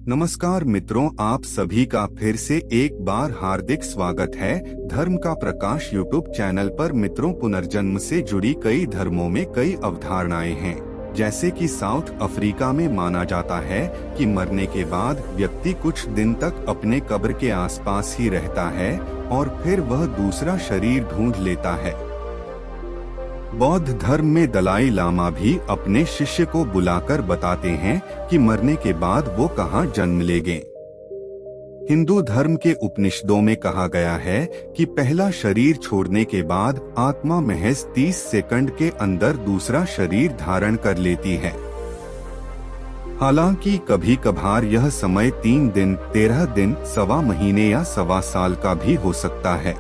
नमस्कार मित्रों, आप सभी का फिर से एक बार हार्दिक स्वागत है धर्म का प्रकाश यूट्यूब चैनल पर। मित्रों, पुनर्जन्म से जुड़ी कई धर्मों में कई अवधारणाएं हैं। जैसे कि साउथ अफ्रीका में माना जाता है कि मरने के बाद व्यक्ति कुछ दिन तक अपने कब्र के आसपास ही रहता है और फिर वह दूसरा शरीर ढूंढ लेता है। बौद्ध धर्म में दलाई लामा भी अपने शिष्य को बुलाकर बताते हैं कि मरने के बाद वो कहाँ जन्म लेंगे। हिंदू धर्म के उपनिषदों में कहा गया है कि पहला शरीर छोड़ने के बाद आत्मा महज 30 सेकंड के अंदर दूसरा शरीर धारण कर लेती है। हालांकि कभी कभार यह समय 3 दिन, 13 दिन, सवा महीने या सवा साल का भी हो सकता है।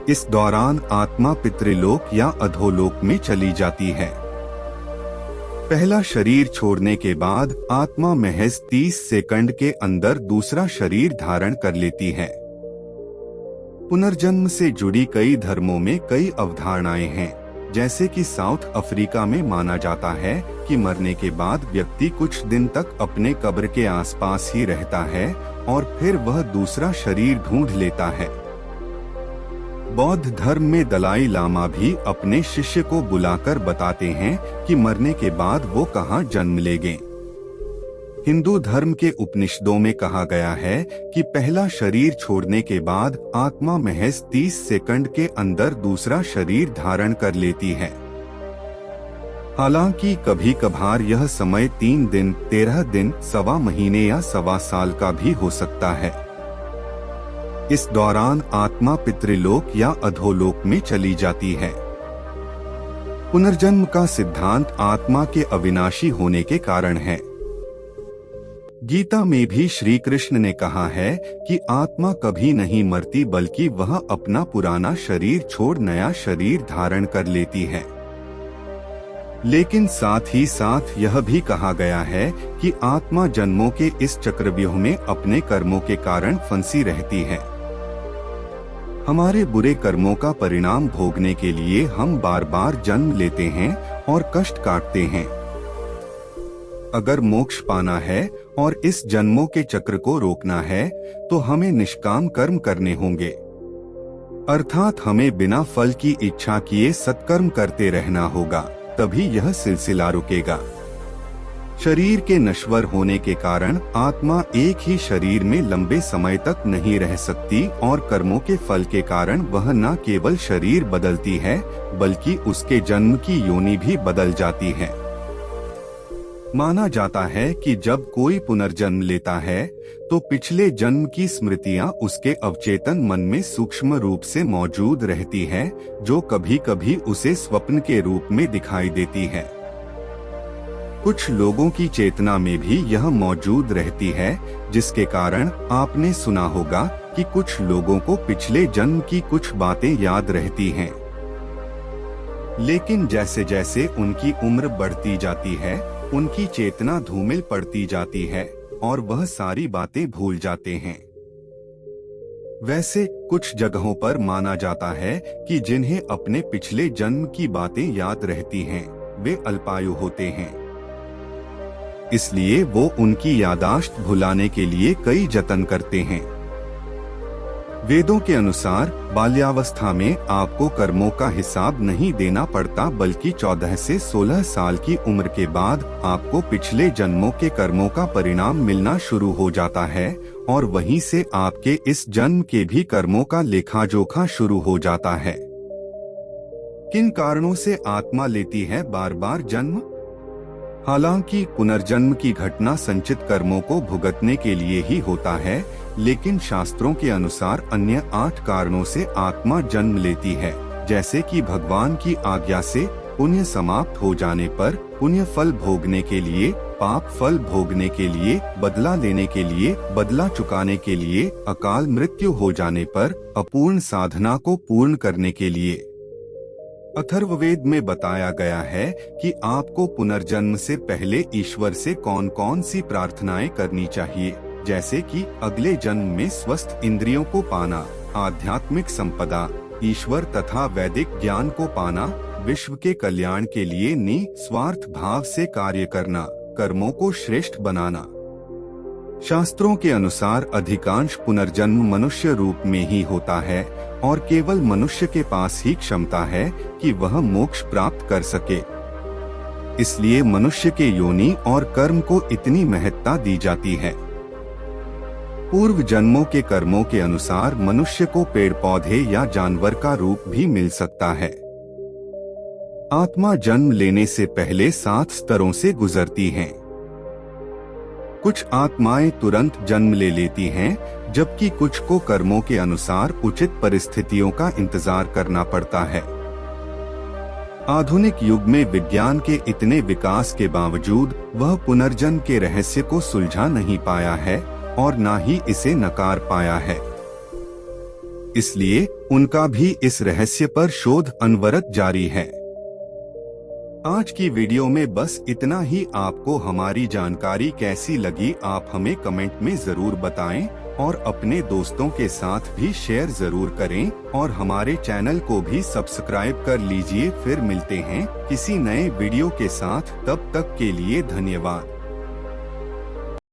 इस दौरान आत्मा पितृलोक या अधोलोक में चली जाती है। पहला शरीर छोड़ने के बाद आत्मा महज 30 सेकंड के अंदर दूसरा शरीर धारण कर लेती है। पुनर्जन्म से जुड़ी कई धर्मों में कई अवधारणाएं हैं। जैसे कि साउथ अफ्रीका में माना जाता है कि मरने के बाद व्यक्ति कुछ दिन तक अपने कब्र के आसपास ही रहता है और फिर वह दूसरा शरीर ढूंढ लेता है। बौद्ध धर्म में दलाई लामा भी अपने शिष्य को बुलाकर बताते हैं कि मरने के बाद वो कहाँ जन्म लेंगे। हिंदू धर्म के उपनिषदों में कहा गया है कि पहला शरीर छोड़ने के बाद आत्मा महज 30 सेकंड के अंदर दूसरा शरीर धारण कर लेती है। हालांकि कभी कभार यह समय 3 दिन, 13 दिन, सवा महीने या सवा साल का भी हो सकता है। इस दौरान आत्मा पितृलोक या अधोलोक में चली जाती है। पुनर्जन्म का सिद्धांत आत्मा के अविनाशी होने के कारण है। गीता में भी श्री कृष्ण ने कहा है कि आत्मा कभी नहीं मरती, बल्कि वह अपना पुराना शरीर छोड़ नया शरीर धारण कर लेती है। लेकिन साथ ही साथ यह भी कहा गया है कि आत्मा जन्मों के इस चक्रव्यूह में अपने कर्मों के कारण फंसी रहती है। हमारे बुरे कर्मों का परिणाम भोगने के लिए हम बार बार जन्म लेते हैं और कष्ट काटते हैं। अगर मोक्ष पाना है और इस जन्मों के चक्र को रोकना है तो हमें निष्काम कर्म करने होंगे, अर्थात हमें बिना फल की इच्छा किए सत्कर्म करते रहना होगा, तभी यह सिलसिला रुकेगा। शरीर के नश्वर होने के कारण आत्मा एक ही शरीर में लंबे समय तक नहीं रह सकती और कर्मों के फल के कारण वह न केवल शरीर बदलती है बल्कि उसके जन्म की योनि भी बदल जाती है। माना जाता है कि जब कोई पुनर्जन्म लेता है तो पिछले जन्म की स्मृतियां उसके अवचेतन मन में सूक्ष्म रूप से मौजूद रहती है, जो कभी कभी उसे स्वप्न के रूप में दिखाई देती है। कुछ लोगों की चेतना में भी यह मौजूद रहती है, जिसके कारण आपने सुना होगा कि कुछ लोगों को पिछले जन्म की कुछ बातें याद रहती हैं। लेकिन जैसे जैसे उनकी उम्र बढ़ती जाती है, उनकी चेतना धूमिल पड़ती जाती है और वह सारी बातें भूल जाते हैं। वैसे कुछ जगहों पर माना जाता है कि जिन्हें अपने पिछले जन्म की बातें याद रहती हैं, वे अल्पायु होते हैं। इसलिए वो उनकी यादाश्त भुलाने के लिए कई जतन करते हैं। वेदों के अनुसार बाल्यावस्था में आपको कर्मों का हिसाब नहीं देना पड़ता, बल्कि 14 से 16 साल की उम्र के बाद आपको पिछले जन्मों के कर्मों का परिणाम मिलना शुरू हो जाता है और वहीं से आपके इस जन्म के भी कर्मों का लेखा जोखा शुरू हो जाता है। किन कारणों से आत्मा लेती है बार बार जन्म? हालांकि पुनर्जन्म की घटना संचित कर्मों को भुगतने के लिए ही होता है, लेकिन शास्त्रों के अनुसार अन्य 8 कारणों से आत्मा जन्म लेती है। जैसे कि भगवान की आज्ञा से पुण्य समाप्त हो जाने पर, पुण्य फल भोगने के लिए, पाप फल भोगने के लिए, बदला लेने के लिए, बदला चुकाने के लिए, अकाल मृत्यु हो जाने पर, अपूर्ण साधना को पूर्ण करने के लिए। अथर्ववेद में बताया गया है कि आपको पुनर्जन्म से पहले ईश्वर से कौन कौन सी प्रार्थनाएं करनी चाहिए, जैसे कि अगले जन्म में स्वस्थ इंद्रियों को पाना, आध्यात्मिक संपदा, ईश्वर तथा वैदिक ज्ञान को पाना, विश्व के कल्याण के लिए निस्वार्थ भाव से कार्य करना, कर्मों को श्रेष्ठ बनाना। शास्त्रों के अनुसार अधिकांश पुनर्जन्म मनुष्य रूप में ही होता है और केवल मनुष्य के पास ही क्षमता है कि वह मोक्ष प्राप्त कर सके। इसलिए मनुष्य के योनि और कर्म को इतनी महत्ता दी जाती है। पूर्व जन्मों के कर्मों के अनुसार मनुष्य को पेड़ पौधे या जानवर का रूप भी मिल सकता है। आत्मा जन्म लेने से पहले 7 स्तरों से गुजरती हैं। कुछ आत्माएं तुरंत जन्म ले लेती हैं, जबकि कुछ को कर्मों के अनुसार उचित परिस्थितियों का इंतजार करना पड़ता है। आधुनिक युग में विज्ञान के इतने विकास के बावजूद वह पुनर्जन्म के रहस्य को सुलझा नहीं पाया है और न ही इसे नकार पाया है। इसलिए उनका भी इस रहस्य पर शोध अनवरत जारी है। आज की वीडियो में बस इतना ही। आपको हमारी जानकारी कैसी लगी आप हमें कमेंट में जरूर बताएं और अपने दोस्तों के साथ भी शेयर जरूर करें और हमारे चैनल को भी सब्सक्राइब कर लीजिए। फिर मिलते हैं किसी नए वीडियो के साथ, तब तक के लिए धन्यवाद।